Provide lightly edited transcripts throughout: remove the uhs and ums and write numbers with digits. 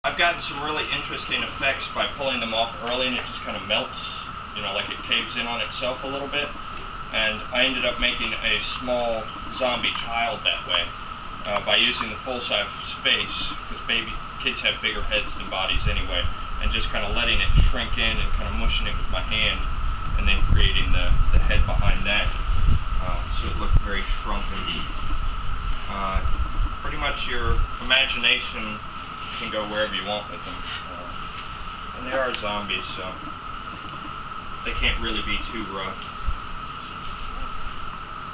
I've gotten some really interesting effects by pulling them off early, and it just kind of melts, you know, like it caves in on itself a little bit. And I ended up making a small zombie child that way by using the full-size face, because kids have bigger heads than bodies anyway, and just kind of letting it shrink in and kind of mushing it with my hand, and then creating the head behind that. So it looked very shrunken. Pretty much your imagination can go wherever you want with them. And they are zombies, so they can't really be too rough.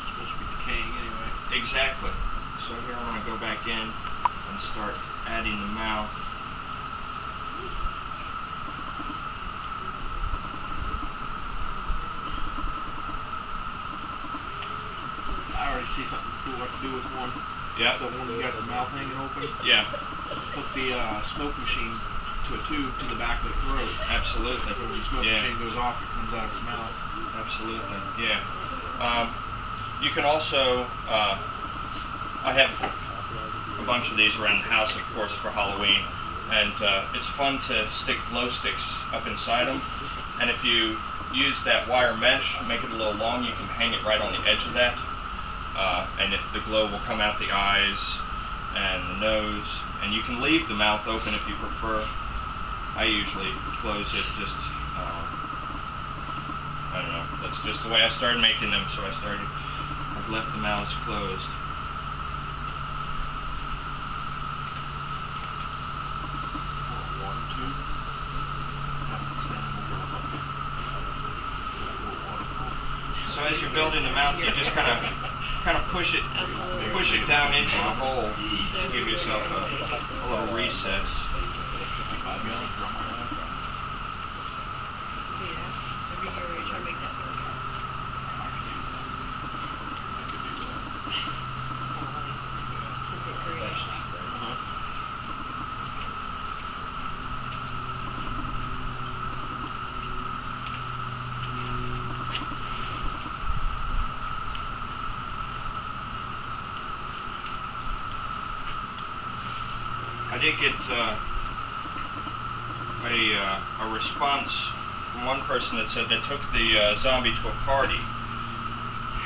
It's supposed to be decaying anyway. Exactly. So here I'm going to go back in and start adding the mouth. I already see something cool I can do with one. Yeah. The one you got the mouth hanging open. Yeah. Hook the smoke machine to a tube to the back of the throat. Absolutely. So when the smoke machine goes off, it comes out of his mouth. Absolutely. Yeah. You can also, I have a bunch of these around the house, of course, for Halloween, and it's fun to stick glow sticks up inside them. And if you use that wire mesh, make it a little long, you can hang it right on the edge of that. And the glow will come out the eyes and the nose, and you can leave the mouth open if you prefer. I usually close it, just, I don't know, that's just the way I started making them, so I've left the mouths closed. So as you're building the mouth, you just kind of push it down into the hole, give yourself a little recess. I did get a response from one person that said they took the zombie to a party,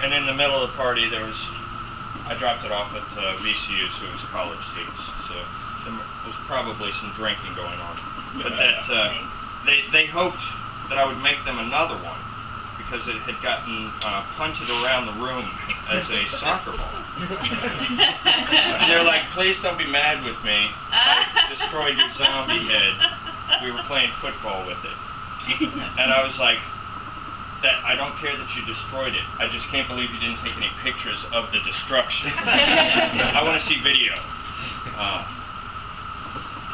and in the middle of the party I dropped it off at VCU, so it was college students, so there was probably some drinking going on, but that they hoped that I would make them another one, because it had gotten punted around the room as a soccer ball. And they're like, please don't be mad with me. I destroyed your zombie head. We were playing football with it. And I was like, I don't care that you destroyed it. I just can't believe you didn't take any pictures of the destruction. I want to see video.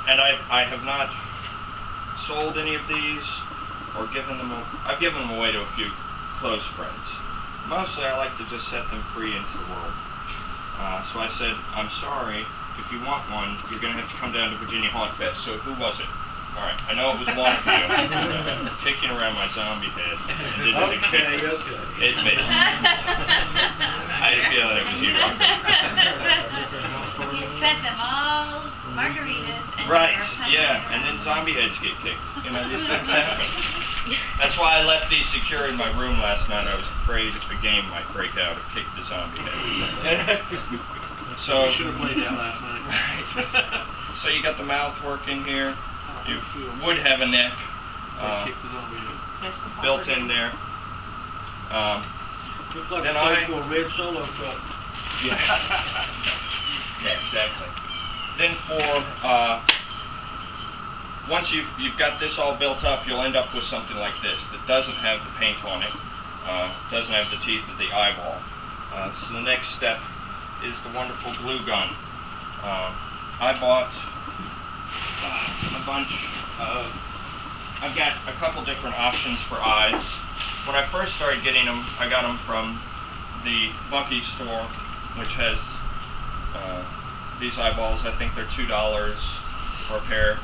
And I have not sold any of these or given them. I've given them away to a few close friends. Mostly I like to just set them free into the world. So I said, I'm sorry, if you want one, you're going to have to come down to Virginia Hauntfest. So who was it? Alright, I know it was one of you kicking around my zombie head and didn't take pictures. Admit it. I had a feeling it was you. You fed them all margaritas. And right, yeah, and then zombie heads get kicked. You know, these things happen. That's why I left these secure in my room last night. I was afraid a game might break out and kick the zombie head. So you should have played that last night. Right. So you got the mouth working here. You would have a neck built in there. Looks like then a red solo cup. Yeah. Yeah, exactly. Then once you've got this all built up, you'll end up with something like this that doesn't have the paint on it, doesn't have the teeth of the eyeball. So the next step is the wonderful glue gun. I bought a bunch of, I've got a couple different options for eyes. When I first started getting them, I got them from the Bucky store, which has these eyeballs. I think they're $2 for a pair.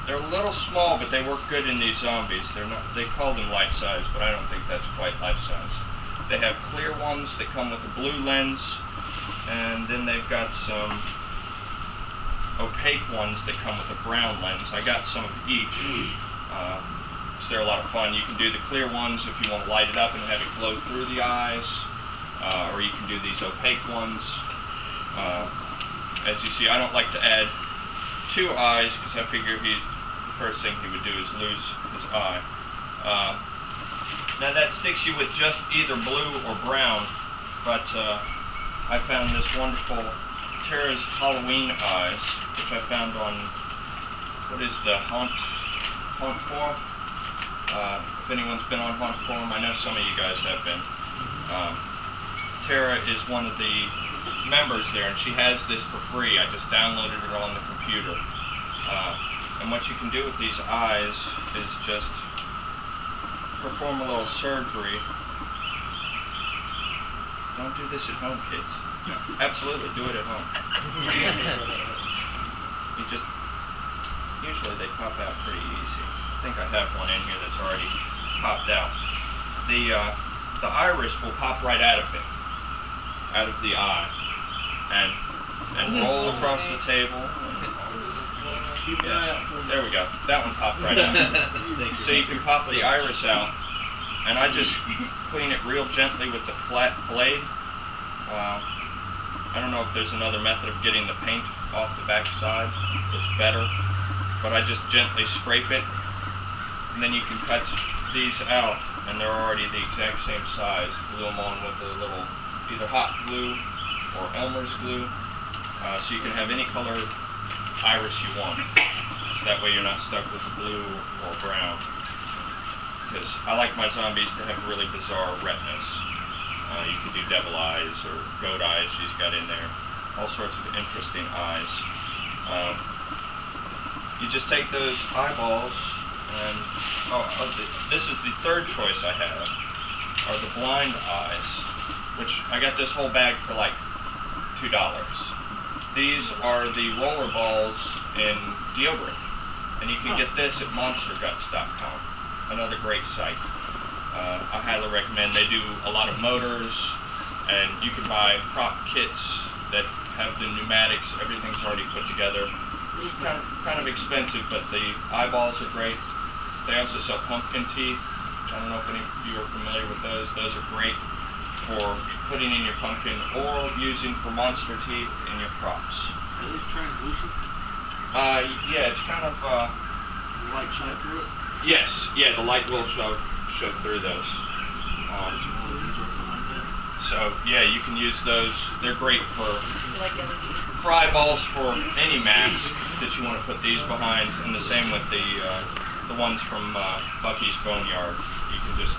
They're a little small, but they work good in these zombies. They're not, they call them life size, but I don't think that's quite life size. They have clear ones that come with a blue lens, and then they've got some opaque ones that come with a brown lens. I got some of each. So they're a lot of fun. You can do the clear ones if you want to light it up and have it glow through the eyes, or you can do these opaque ones. As you see, I don't like to add 2 eyes because I figure the first thing he would do is lose his eye. Now that sticks you with just either blue or brown, but I found this wonderful Tara's Halloween eyes, which I found on, what is the Hauntfest? If anyone's been on Hauntfest, I know some of you guys have been. Tara is one of the members there, and she has this for free. I just downloaded it on the computer. And what you can do with these eyes is just perform a little surgery. Don't do this at home, kids. Absolutely, do it at home. You just, usually they pop out pretty easy. I think I have one in here that's already popped out. The iris will pop right out of it, out of the eye, and roll across the table. Yes, there we go. That one popped right out. So you can pop the iris out, and I just clean it real gently with the flat blade. I don't know if there's another method of getting the paint off the back side that's better, but I just gently scrape it, and then you can cut these out, and they're already the exact same size. Glue them on with a little either hot glue or Elmer's glue, so you can have any color iris you want. So that way you're not stuck with blue or brown, because I like my zombies to have really bizarre retinas. You could do devil eyes or goat eyes she's got in there. All sorts of interesting eyes. You just take those eyeballs and, this is the third choice I have, are the blind eyes, which I got this whole bag for like $2. These are the roller balls in deodorant, and you can get this at monsterguts.com, another great site. I highly recommend. They do a lot of motors, and you can buy prop kits that have the pneumatics. Everything's already put together. It's kind of expensive, but the eyeballs are great. They also sell pumpkin teeth. I don't know if any of you are familiar with those. Those are great for putting in your pumpkin or using for monster teeth in your props. Are they translucent? Yeah, it's kind of The light shine through it? yes, yeah, the light will show through those. So yeah, you can use those. They're great for eyeballs for any mask that you want to put these behind, and the same with the ones from Bucky's Boneyard. You can just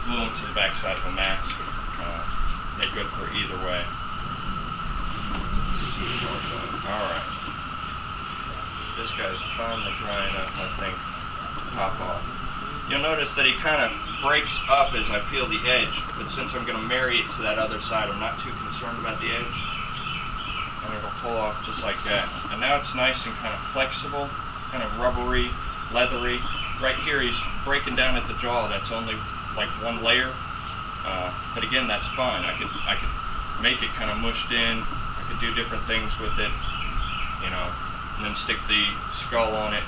glue them to the back side of a mask. They're good for either way. Alright. This guy's finally drying up, I think. Pop off. You'll notice that he kind of breaks up as I peel the edge, but since I'm going to marry it to that other side, I'm not too concerned about the edge. And it'll pull off just like that. And now it's nice and kind of flexible, kind of rubbery, leathery. Right here he's breaking down at the jaw. That's only like one layer. But again, that's fine. I could make it kind of mushed in. I could do different things with it, you know, and then stick the skull on it.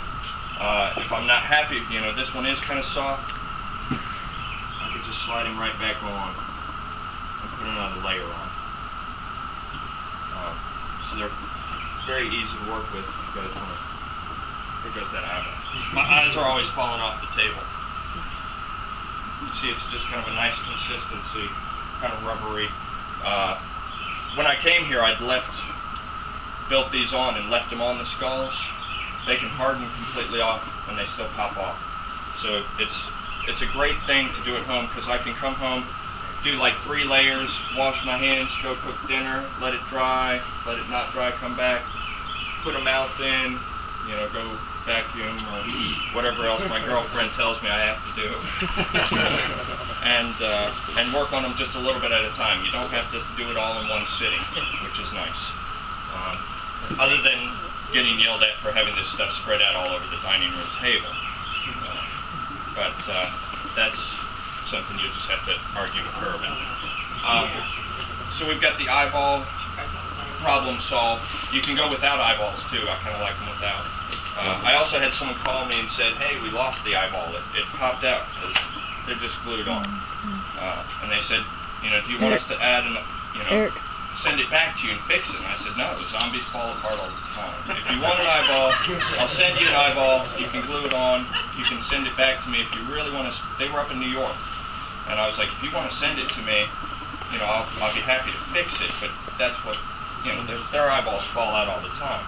If I'm not happy, you know, this one is kind of soft, I could just slide him right back on and put another layer on. So they're very easy to work with if you guys want to. There goes that eyeball. My eyes are always falling off the table. You see, it's just kind of a nice consistency, kind of rubbery. When I came here, I'd built these on and left them on the skulls. They can harden completely off and they still pop off. So it's a great thing to do at home, because I can come home, do like 3 layers, wash my hands, go cook dinner, let it dry, let it not dry, come back, put a mouth in, you know, go vacuum or whatever else my girlfriend tells me I have to do, and work on them just a little bit at a time. You don't have to do it all in one sitting, which is nice. Other than getting yelled at for having this stuff spread out all over the dining room table. But that's something you just have to argue with her about. So we've got the eyeball problem solved. You can go without eyeballs too. I kind of like them without. I also had someone call me and said, "Hey, we lost the eyeball. It popped out because they're just glued on." And they said, "Do you want us to add send it back to you and fix it?" And I said, "No, zombies fall apart all the time. If you want an eyeball, I'll send you an eyeball. You can glue it on. You can send it back to me if you really want to." They were up in New York, and I was like, "If you want to send it to me, I'll be happy to fix it." But that's what their eyeballs fall out all the time.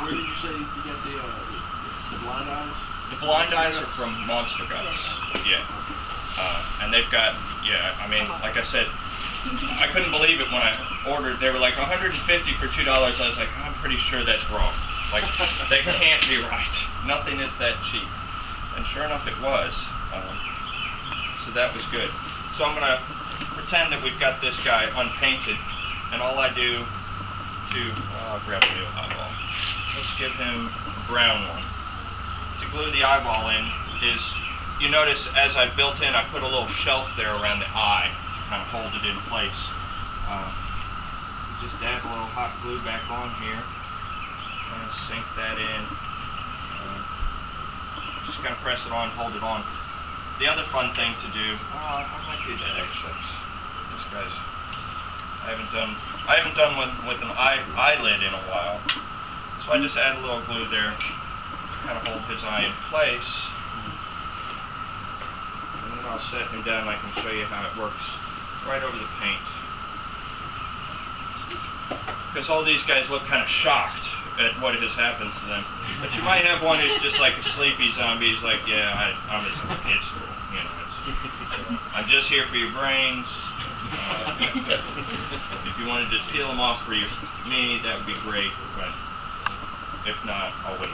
Where did you say you got the blind eyes? The blind eyes are from Monster Guts. Yeah. And they've got, like I said, I couldn't believe it when I ordered. They were like $150 for $2. I was like, I'm pretty sure that's wrong. Like, that can't be right. Nothing is that cheap. And sure enough, it was. So that was good. So I'm going to pretend that we've got this guy unpainted, and all I do I'll grab a new eyeball. Let's give him a brown one. To glue the eyeball in is, you notice as I built in, I put a little shelf there around the eye to kind of hold it in place. Just dab a little hot glue back on here, kind of sink that in. Just kind of press it on, hold it on. The other fun thing to do, I might do that actually. This guy's, I haven't done one with an eyelid in a while, so I just add a little glue there, kind of hold his eye in place, and then I'll set him down and I can show you how it works right over the paint. Because all these guys look kind of shocked at what has happened to them. But you might have one who's just like a sleepy zombie. He's like, yeah, I'm at kid school. I'm just here for your brains. If you want to just peel them off for me, that would be great. But if not, I'll wait.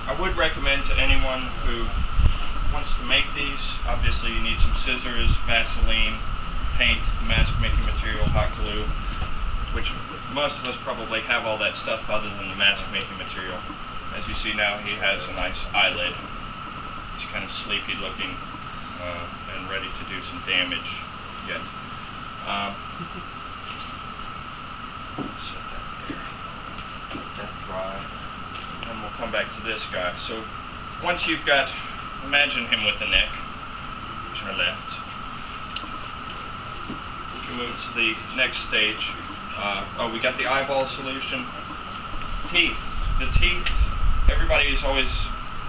I would recommend to anyone who wants to make these, obviously you need some scissors, Vaseline, paint, mask making material, hot glue, which most of us probably have all that stuff other than the mask making material. As you see now, he has a nice eyelid. He's kind of sleepy looking and ready to do some damage yet. Set that there. Let that dry. And we'll come back to this guy. So once you've got, imagine him with the neck, turn left. We can move to the next stage. We got the eyeball solution. Teeth. The teeth, everybody is always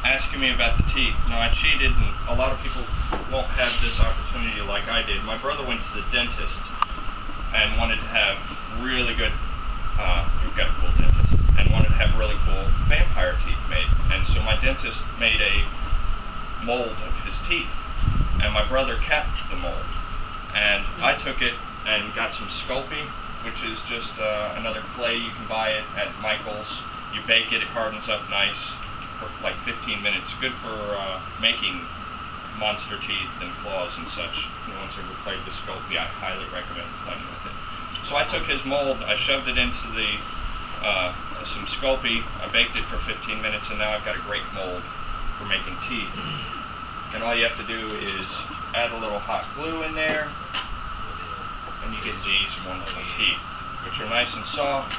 asking me about the teeth. Now I cheated, and a lot of people won't have this opportunity like I did. My brother went to the dentist and wanted to have really good, we've got a cool dentist, and wanted to have really cool vampire teeth made. And so my dentist made a mold of his teeth, and my brother kept the mold. And I took it and got some Sculpey, which is just another clay. You can buy it at Michael's. You bake it, it hardens up nice for like 15 minutes. Good for making monster teeth and claws and such. Once ever played with Sculpey, I highly recommend playing with it. So I took his mold, I shoved it into the some Sculpey, I baked it for 15 minutes, and now I've got a great mold for making teeth. And all you have to do is add a little hot glue in there, and you get these wonderful teeth, which are nice and soft.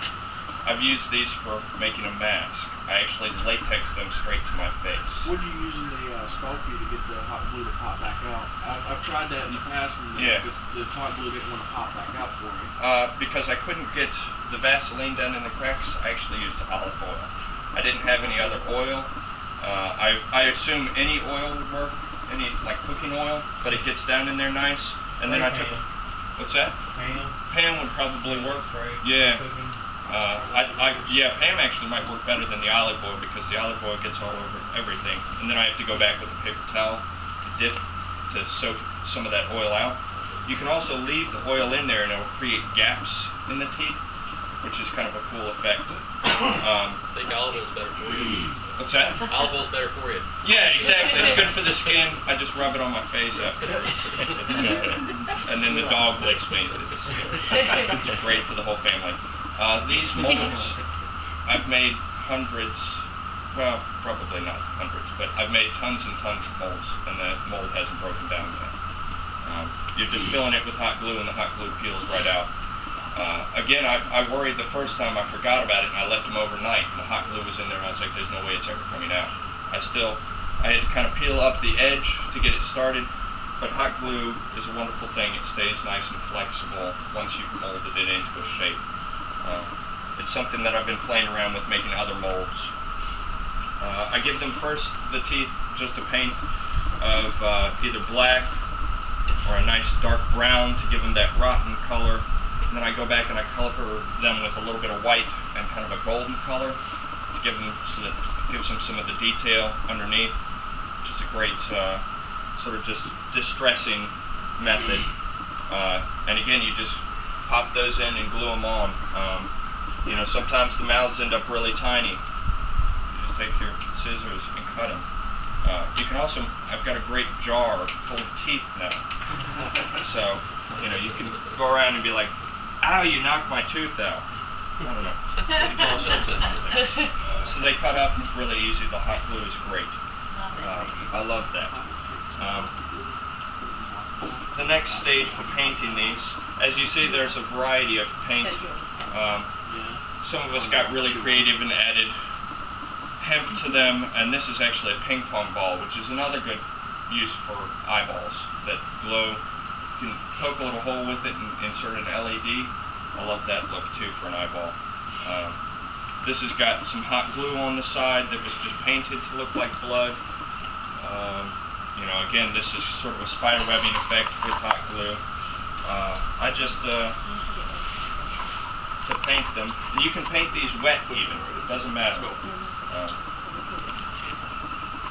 I've used these for making a mask. I actually latex them straight to my face. What are you using the Sculpey to get the hot glue to pop back out? I've tried that in the past, and the hot glue didn't want to pop back out for me. Because I couldn't get the Vaseline done in the cracks, I actually used olive oil. I didn't have any other oil. I assume any oil would work, any like cooking oil, but it gets down in there nice. And then I took. What's that? Pan would probably work. Yeah. Pan actually might work better than the olive oil, because the olive oil gets all over everything, and then I have to go back with a paper towel to dip to soak some of that oil out. You can also leave the oil in there and it will create gaps in the teeth, which is kind of a cool effect. I think olive oil is better for you. What's that? Olive oil is better for you. Yeah, exactly. It's good for the skin. I just rub it on my face afterwards. And then the dog licks me. It's great for the whole family. These molds, I've made hundreds, well, probably not hundreds, but I've made tons and tons of molds, and the mold hasn't broken down yet. You're just filling it with hot glue, and the hot glue peels right out. Again, I worried the first time, I forgot about it, and I left them overnight, and the hot glue was in there, and I was like, there's no way it's ever coming out. I had to kind of peel up the edge to get it started, but hot glue is a wonderful thing. It stays nice and flexible once you've molded it into a shape. It's something that I've been playing around with, making other molds. I give them first, the teeth, just a paint of either black or a nice dark brown to give them that rotten color. And then I go back and I color them with a little bit of white and kind of a golden color to give them, so that it gives them some of the detail underneath, which is a great sort of just distressing method. And again, you just pop those in and glue them on. You know, sometimes the mouths end up really tiny. You just take your scissors and cut them. You can also, I've got a great jar full of teeth now. So, you know, you can go around and be like, ow, you knocked my tooth out. I don't know. So they cut up really easy. The hot glue is great. I love that. The next stage for painting these, as you see, there's a variety of paint. Some of us got really creative and added hemp to them, and this is actually a ping pong ball, which is another good use for eyeballs that glow. You can poke a little hole with it and insert an LED. I love that look too for an eyeball. This has got some hot glue on the side that was just painted to look like blood. You know, again, this is sort of a spider webbing effect with hot glue. I just to paint them. And you can paint these wet even. It doesn't matter.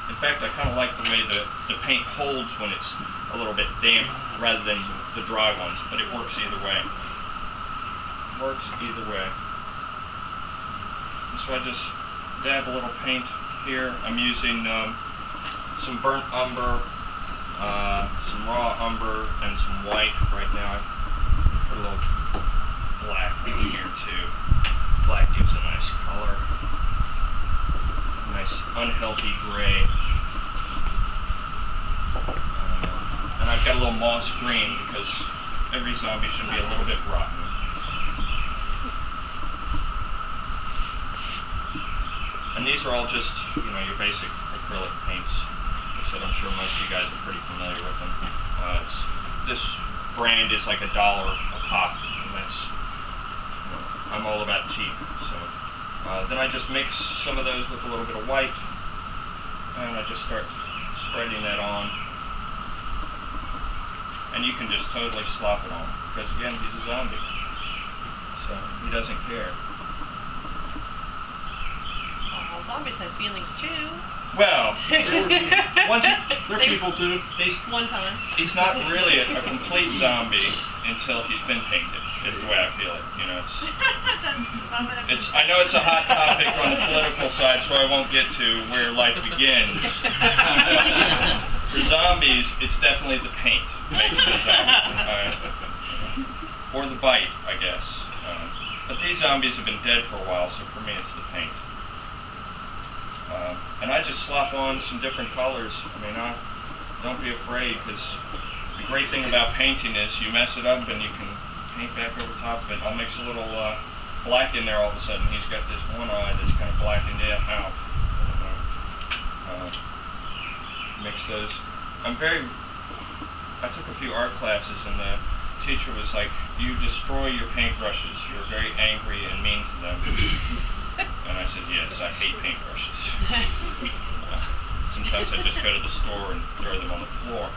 In fact, I kind of like the way the paint holds when it's a little bit damp rather than the dry ones, but it works either way. Works either way. And so I just dab a little paint here. I'm using some burnt umber, some raw umber, and some white right now. I put a little black in here too. Black gives a nice color. Nice unhealthy gray. And I've got a little moss green because every zombie should be a little bit rotten. And these are all just, you know, your basic acrylic paints. Like I said, I'm sure most of you guys are pretty familiar with them. This brand is like $1 a pop, and that's, you know, I'm all about cheap. So then I just mix some of those with a little bit of white, and I just start spreading that on. And you can just totally slop it on, because again, he's a zombie, so he doesn't care. Oh, zombies have feelings too. Well, they're people too. One time. He's not really a complete zombie until he's been painted, is the way I feel it. You know, I know it's a hot topic on the political side, so I won't get to where life begins. For zombies, it's definitely the paint that makes them a zombie. Or the bite, I guess. But these zombies have been dead for a while, so for me it's the paint. And I just slop on some different colors. I mean, don't be afraid, because the great thing about painting is you mess it up and you can paint back over top of it. I'll mix a little black in there all of a sudden. He's got this one eye that's kind of blackened out. Mix those. I took a few art classes, and the teacher was like, you destroy your paintbrushes. You're very angry and mean to them. And I said, yes, I hate paintbrushes. Sometimes I just go to the store and throw them on the floor.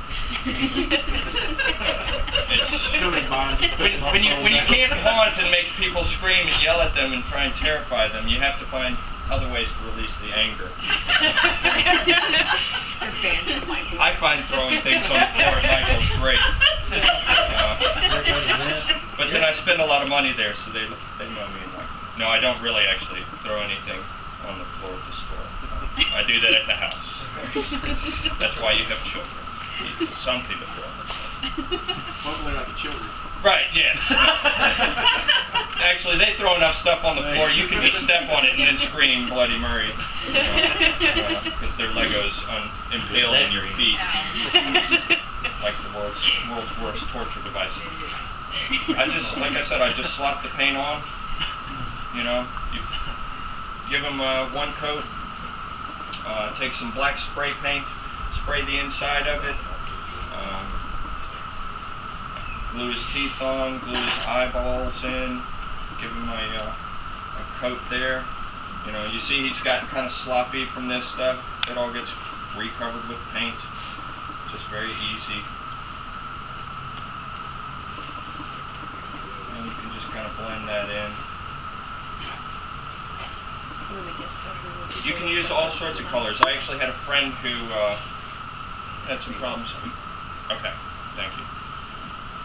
When you can't haunt and make people scream and yell at them and try and terrify them, you have to find other ways to release the anger. I find throwing things on the floor at Michael's great. But then I spend a lot of money there, so they know me. Like, no, I don't really actually throw anything on the floor of the store. I do that at the house. That's why you have children. You need something to throw on the floor. Hopefully they're not the children. Right, yes. Actually, they throw enough stuff on the floor, you can just step on it and then scream Bloody Mary. Because their Legos impaled in your feet. Like the world's worst torture device. Like I said, I just slap the paint on. You know, you give them one coat, take some black spray paint, spray the inside of it, glue his teeth on, glue his eyeballs in, give him a coat there. You know, you see he's gotten kind of sloppy from this stuff. It all gets recovered with paint. Just very easy. And you can just kind of blend that in. You can use all sorts of colors. I actually had a friend who had some problems. Okay, thank you.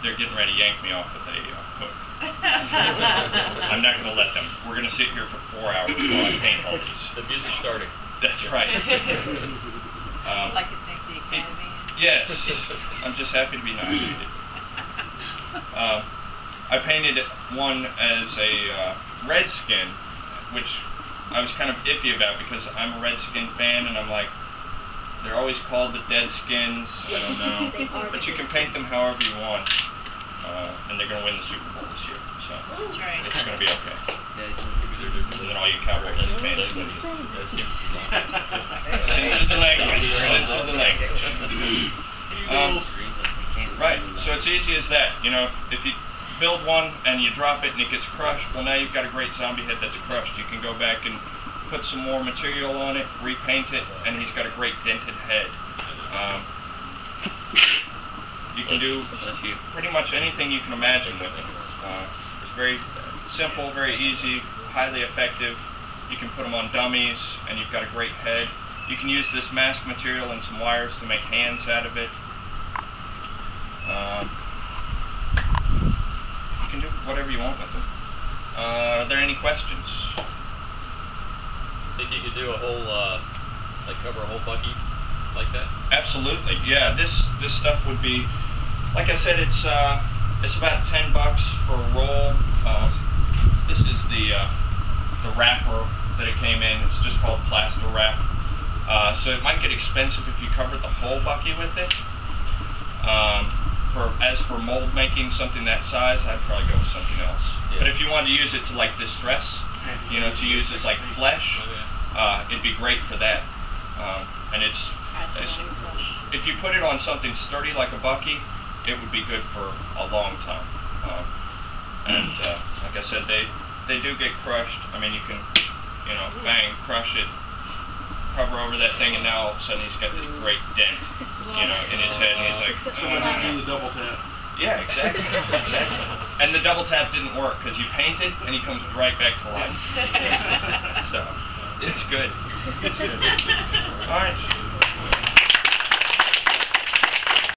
They're getting ready to yank me off with a hook. I'm not going to let them. We're going to sit here for 4 hours while I paint all these. The music's starting. That's right. I'd like to thank the Academy. Yes, I'm just happy to be nominated. I painted one as a Redskin, which I was kind of iffy about because I'm a Redskin fan, and I'm like, they're always called the Deadskins. I don't know, but you can paint them however you want, and they're going to win the Super Bowl this year, so That's right. it's going to be okay. And then all you Cowboys fans. Censor the language. Censor the language. Right. So it's easy as that. You know, if you build one and you drop it and it gets crushed, well, now you've got a great zombie head that's crushed. You can go back and put some more material on it, repaint it, and he's got a great dented head. You can do pretty much anything you can imagine with him. It's very simple, very easy, highly effective. You can put them on dummies, and you've got a great head. You can use this mask material and some wires to make hands out of it. You can do whatever you want with them. Are there any questions? Think you could do a whole, like cover a whole bucky like that? Absolutely, yeah. This stuff would be, like I said, it's about $10 for a roll. This is the wrapper that it came in. It's just called plaster wrap. So it might get expensive if you covered the whole bucky with it. As for mold making something that size, I'd probably go with something else. Yeah. But if you wanted to use it to like distress, you know, to use as like flesh, it'd be great for that. And if you put it on something sturdy like a bucky, it would be good for a long time. And like I said, they do get crushed. I mean, you can, you know, bang, crush it, cover over that thing, and now all of a sudden he's got this great dent, you know, in his head, and he's like, Someone needs to do the double tap. yeah, exactly, exactly. And the double tap didn't work because you paint it and he comes right back to life. So it's good. It's good. All right.